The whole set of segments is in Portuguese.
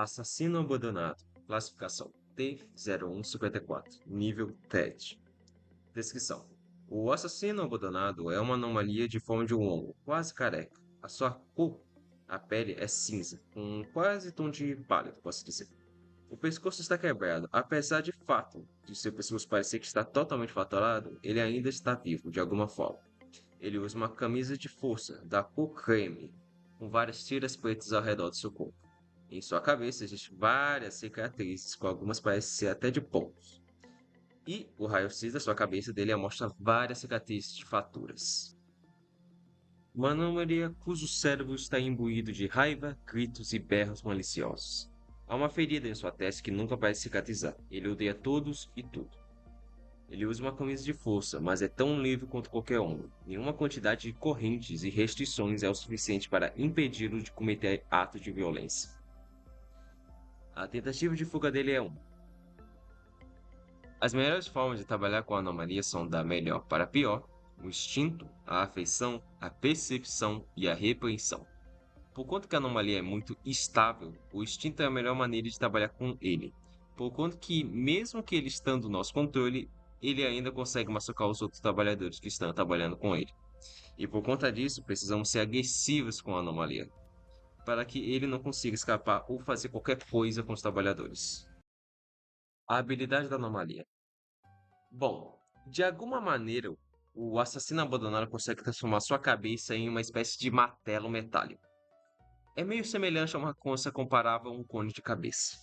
Assassino abandonado. Classificação T0154. Nível TED. Descrição: o assassino abandonado é uma anomalia de forma de um homem, quase careca. A sua cor, a pele é cinza, com quase tom de pálido, posso dizer. O pescoço está quebrado. Apesar de fato de seu pescoço parecer que está totalmente fatorado, ele ainda está vivo, de alguma forma. Ele usa uma camisa de força, da cor creme, com várias tiras pretas ao redor do seu corpo. Em sua cabeça existem várias cicatrizes, com algumas parecem ser até de pontos. E o raio-x da sua cabeça dele mostra várias cicatrizes de faturas. Uma anomalia cujo cérebro está imbuído de raiva, gritos e berros maliciosos. Há uma ferida em sua testa que nunca parece cicatrizar. Ele odeia todos e tudo. Ele usa uma camisa de força, mas é tão livre quanto qualquer homem. Nenhuma quantidade de correntes e restrições é o suficiente para impedi-lo de cometer atos de violência. A tentativa de fuga dele é uma. As melhores formas de trabalhar com a anomalia são da melhor para a pior, o instinto, a afeição, a percepção e a repreensão. Por quanto que a anomalia é muito estável, o instinto é a melhor maneira de trabalhar com ele. Por quanto que, mesmo que ele estando no nosso controle, ele ainda consegue machucar os outros trabalhadores que estão trabalhando com ele. E por conta disso, precisamos ser agressivos com a anomalia, para que ele não consiga escapar ou fazer qualquer coisa com os trabalhadores. A habilidade da anomalia. Bom, de alguma maneira, o assassino abandonado consegue transformar sua cabeça em uma espécie de martelo metálico. É meio semelhante a uma concha comparável a um cone de cabeça.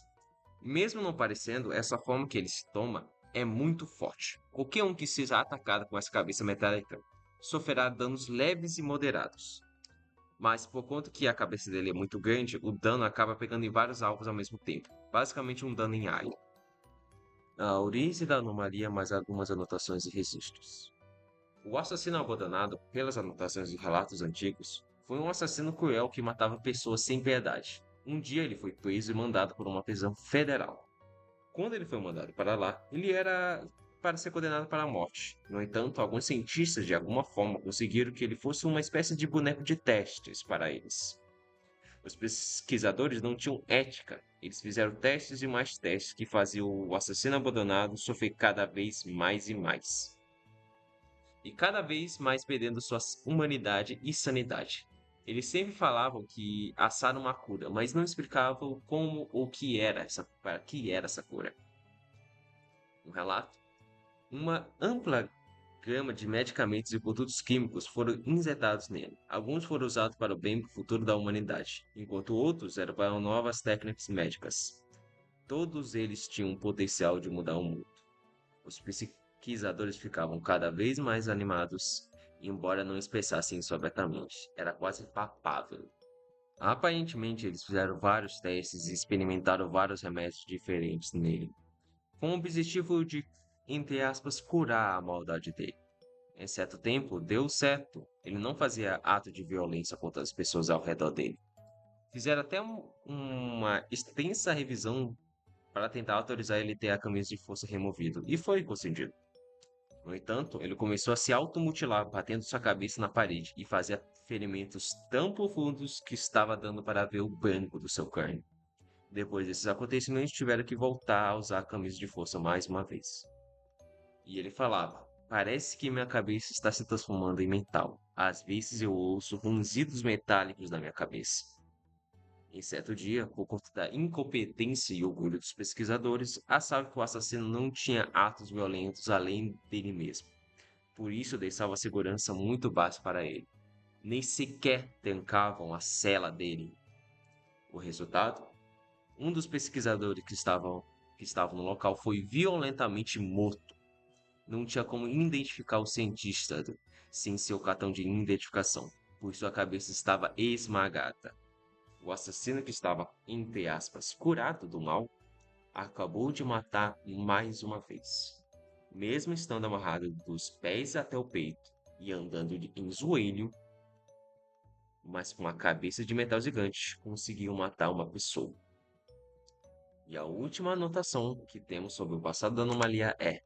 Mesmo não parecendo, essa forma que ele se toma é muito forte. Qualquer um que seja atacado com essa cabeça metálica sofrerá danos leves e moderados. Mas por conta que a cabeça dele é muito grande, o dano acaba pegando em vários alvos ao mesmo tempo. Basicamente um dano em área. A origem da anomalia mais algumas anotações e registros. O assassino abandonado, pelas anotações e relatos antigos, foi um assassino cruel que matava pessoas sem piedade. Um dia ele foi preso e mandado para uma prisão federal. Quando ele foi mandado para lá, ele era para ser condenado para a morte. No entanto, alguns cientistas de alguma forma conseguiram que ele fosse uma espécie de boneco de testes para eles. Os pesquisadores não tinham ética. Eles fizeram testes e mais testes que faziam o assassino abandonado sofrer cada vez mais e mais. E cada vez mais perdendo sua humanidade e sanidade. Eles sempre falavam que acharam uma cura, mas não explicavam como ou que era para que era essa cura. Um relato: uma ampla gama de medicamentos e produtos químicos foram injetados nele. Alguns foram usados para o bem futuro da humanidade, enquanto outros eram para novas técnicas médicas. Todos eles tinham o potencial de mudar o mundo. Os pesquisadores ficavam cada vez mais animados, embora não expressassem isso abertamente. Era quase palpável. Aparentemente, eles fizeram vários testes e experimentaram vários remédios diferentes nele, com o objetivo de, entre aspas, curar a maldade dele. Em certo tempo, deu certo. Ele não fazia ato de violência contra as pessoas ao redor dele. Fizeram até uma extensa revisão para tentar autorizar ele a ter a camisa de força removido, e foi concedido. No entanto, ele começou a se automutilar, batendo sua cabeça na parede e fazia ferimentos tão profundos que estava dando para ver o branco do seu crânio. Depois desses acontecimentos, tiveram que voltar a usar a camisa de força mais uma vez. E ele falava: parece que minha cabeça está se transformando em metal. Às vezes eu ouço ranzidos metálicos na minha cabeça. Em certo dia, por conta da incompetência e orgulho dos pesquisadores, achavam que o assassino não tinha atos violentos além dele mesmo. Por isso deixava a segurança muito baixa para ele. Nem sequer trancavam a cela dele. O resultado? Um dos pesquisadores que estavam no local foi violentamente morto. Não tinha como identificar o cientista sem seu cartão de identificação, pois sua cabeça estava esmagada. O assassino que estava, entre aspas, curado do mal, acabou de matar mais uma vez. Mesmo estando amarrado dos pés até o peito e andando em joelho, mas com a cabeça de metal gigante, conseguiu matar uma pessoa. E a última anotação que temos sobre o passado da anomalia é: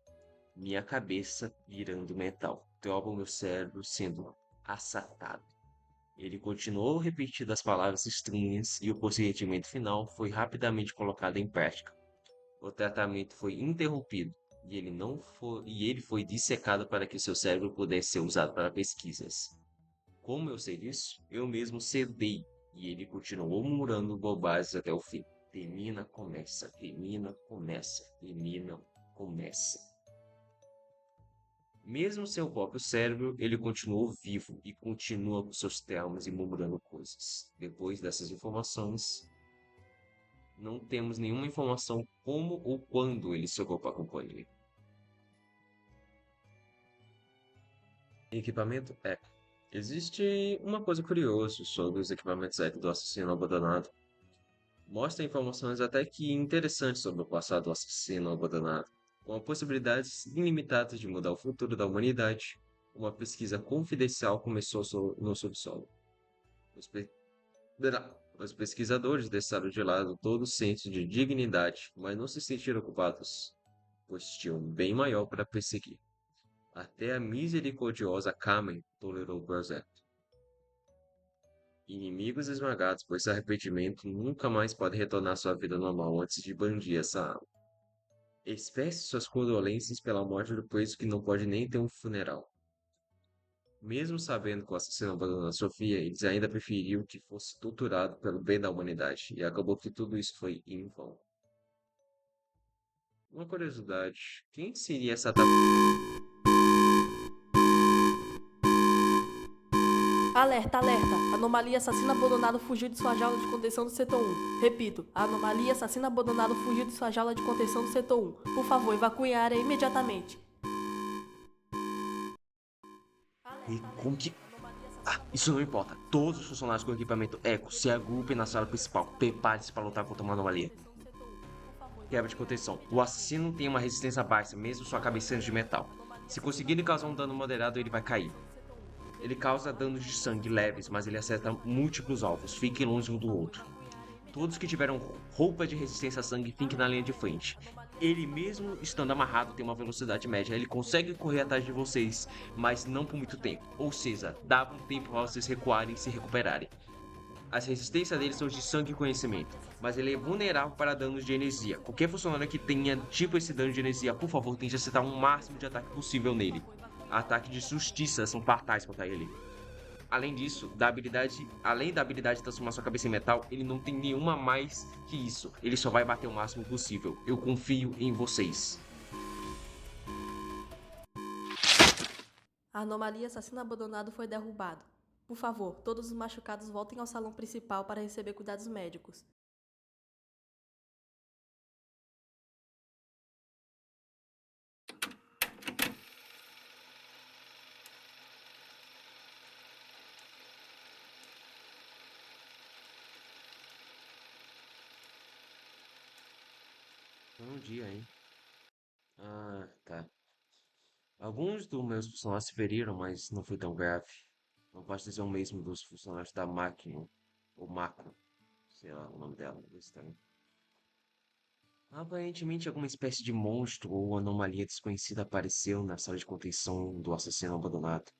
minha cabeça virando metal. Troca o meu cérebro sendo assatado. Ele continuou repetindo as palavras estranhas e o procedimento final foi rapidamente colocado em prática. O tratamento foi interrompido e ele foi dissecado para que seu cérebro pudesse ser usado para pesquisas. Como eu sei disso? Eu mesmo sedei e ele continuou murmurando bobagens até o fim. Termina, começa, termina, começa, termina, começa. Mesmo sem o próprio cérebro, ele continuou vivo e continua com seus traumas e murmurando coisas. Depois dessas informações, não temos nenhuma informação como ou quando ele chegou para a companhia. Equipamento Echo. Existe uma coisa curiosa sobre os equipamentos Echo do assassino abandonado. Mostra informações até que interessantes sobre o passado do assassino abandonado, com possibilidades ilimitadas de mudar o futuro da humanidade. Uma pesquisa confidencial começou no subsolo. Os, pe- Os pesquisadores deixaram de lado todo o senso de dignidade, mas não se sentiram culpados, pois tinham um bem maior para perseguir. Até a misericordiosa Kamen tolerou o projeto. Inimigos esmagados por esse arrependimento nunca mais podem retornar à sua vida normal antes de bandir essa alma. Expresse suas condolências pela morte do preso que não pode nem ter um funeral. Mesmo sabendo que o assassino abandonou a Sofia, eles ainda preferiam que fosse torturado pelo bem da humanidade, e acabou que tudo isso foi em vão. Uma curiosidade, quem seria essa Alerta, alerta! Anomalia assassina abandonado fugiu de sua jaula de contenção do setor 1. Repito, a anomalia assassina abandonado fugiu de sua jaula de contenção do setor 1. Por favor, evacue a área imediatamente. E Alerta, como alerta! que. Anomalia Ah, assassina isso não abandonado importa. fugiu de sua Todos os jaula de funcionários com contenção do equipamento setor 1. Echo se agrupem na sala principal. Prepare-se para lutar contra uma anomalia. Por favor, Quebra de evacue a área contenção. O imediatamente. assassino tem uma resistência baixa, mesmo sua cabeça sendo de metal. Anomalia Se assassina conseguirem causar um abandonado dano fugiu de moderado, sua ele vai jaula de cair. contenção do setor 1. Ele Repito, causa a danos de anomalia sangue assassina leves, abandonado mas ele fugiu de acerta sua jaula de múltiplos contenção do alvos. setor Fiquem 1. longe um Por do favor, outro. evacue a área Todos que imediatamente. tiveram roupa de resistência a sangue fiquem na linha de frente. Ele mesmo estando amarrado tem uma velocidade média. Ele consegue correr atrás de vocês, mas não por muito tempo. Ou seja, dava um tempo para vocês recuarem e se recuperarem. As resistências dele são de sangue e conhecimento, mas ele é vulnerável para danos de energia. Qualquer funcionário que tenha tipo esse dano de energia, por favor, tente acertar o máximo de ataque possível nele. Ataques de justiça são fatais contra ele. Além da habilidade de transformar sua cabeça em metal, ele não tem nenhuma mais que isso. Ele só vai bater o máximo possível. Eu confio em vocês. A anomalia assassino abandonado foi derrubado. Por favor, todos os machucados voltem ao salão principal para receber cuidados médicos. Bom dia, hein? Ah, tá. Alguns dos meus funcionários se feriram, mas não foi tão grave. Não posso dizer o mesmo dos funcionários da máquina, ou macro, sei lá o nome dela, estranho. Aparentemente, alguma espécie de monstro ou anomalia desconhecida apareceu na sala de contenção do assassino abandonado.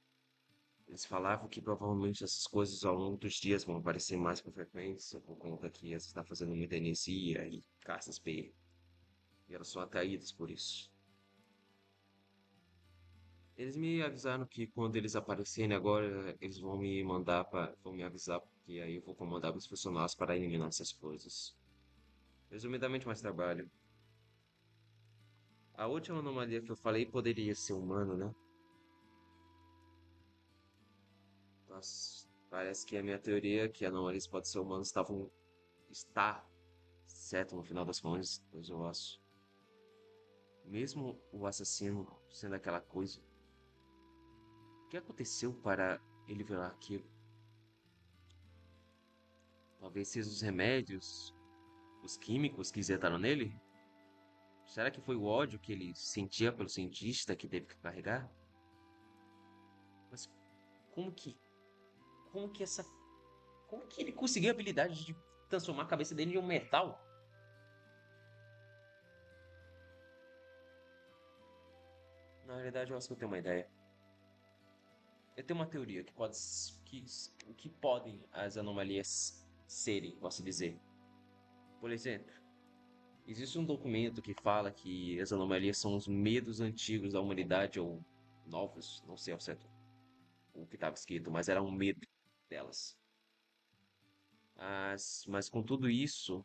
Eles falavam que provavelmente essas coisas ao longo dos dias vão aparecer mais com frequência, por conta que você está fazendo muita energia e caças P. E elas são atraídas por isso. Eles me avisaram que quando eles aparecerem agora, eles vão me avisar, porque aí eu vou comandar os funcionários para eliminar essas coisas. Resumidamente, mais trabalho. A última anomalia que eu falei poderia ser humano, né? Nossa, parece que a minha teoria que anomalias podem ser humanos está certo no final das contas, pois eu acho. Mesmo o assassino sendo aquela coisa, o que aconteceu para ele virar aquilo? Talvez seja os remédios, os químicos que injetaram nele? Será que foi o ódio que ele sentia pelo cientista que teve que carregar? Mas como que, como que essa, como que ele conseguiu a habilidade de transformar a cabeça dele em um metal? Na realidade, eu acho que eu tenho uma ideia. Eu tenho uma teoria que, o que podem as anomalias serem, posso dizer. Por exemplo, existe um documento que fala que as anomalias são os medos antigos da humanidade, ou novos, não sei ao certo o que estava escrito, mas era um medo delas. Mas com tudo isso,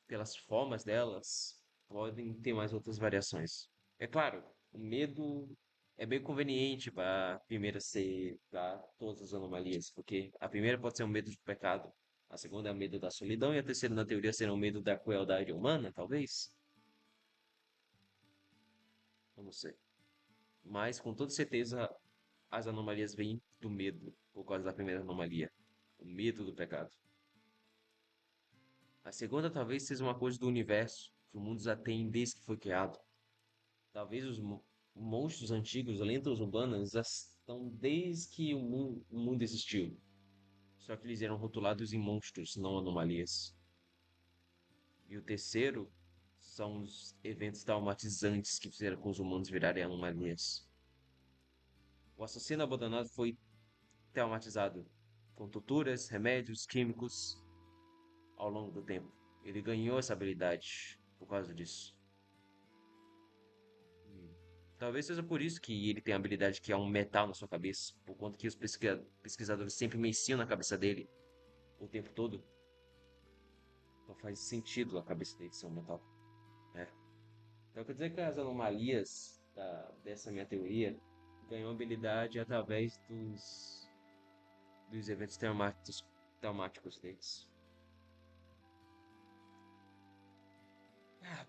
pelas formas delas, podem ter mais outras variações. É claro, o medo é bem conveniente para a primeira ser para todas as anomalias, porque a primeira pode ser um medo do pecado, a segunda é o medo da solidão e a terceira, na teoria, será o medo da crueldade humana, talvez? Eu não sei. Mas com toda certeza as anomalias vêm do medo, por causa da primeira anomalia, o medo do pecado. A segunda talvez seja uma coisa do universo, que o mundo já tem desde que foi criado. Talvez os monstros antigos, lendas urbanas, já estão desde que o mundo existiu. Só que eles eram rotulados em monstros, não anomalias. E o terceiro são os eventos traumatizantes que fizeram com os humanos virarem anomalias. O assassino abandonado foi traumatizado com torturas, remédios, químicos ao longo do tempo. Ele ganhou essa habilidade por causa disso. Hum. Talvez seja por isso que ele tem a habilidade que é um metal na sua cabeça, por conta que os pesquisadores sempre mexiam na cabeça dele o tempo todo. Então faz sentido a cabeça dele ser um metal. É. Então quer dizer que as anomalias dessa minha teoria ganham habilidade através dos eventos traumáticos deles.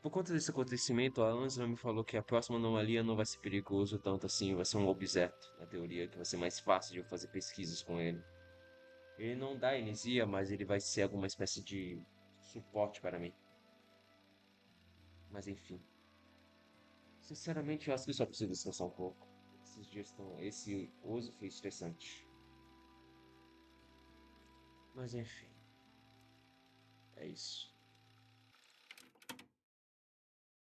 Por conta desse acontecimento, a Ansela me falou que a próxima anomalia não vai ser perigoso tanto assim, vai ser um objeto, na teoria, que vai ser mais fácil de eu fazer pesquisas com ele. Ele não dá energia, mas ele vai ser alguma espécie de suporte para mim. Mas enfim, sinceramente eu acho que eu só preciso descansar um pouco. Esses dias estão. Esse uso foi estressante. Mas enfim, é isso.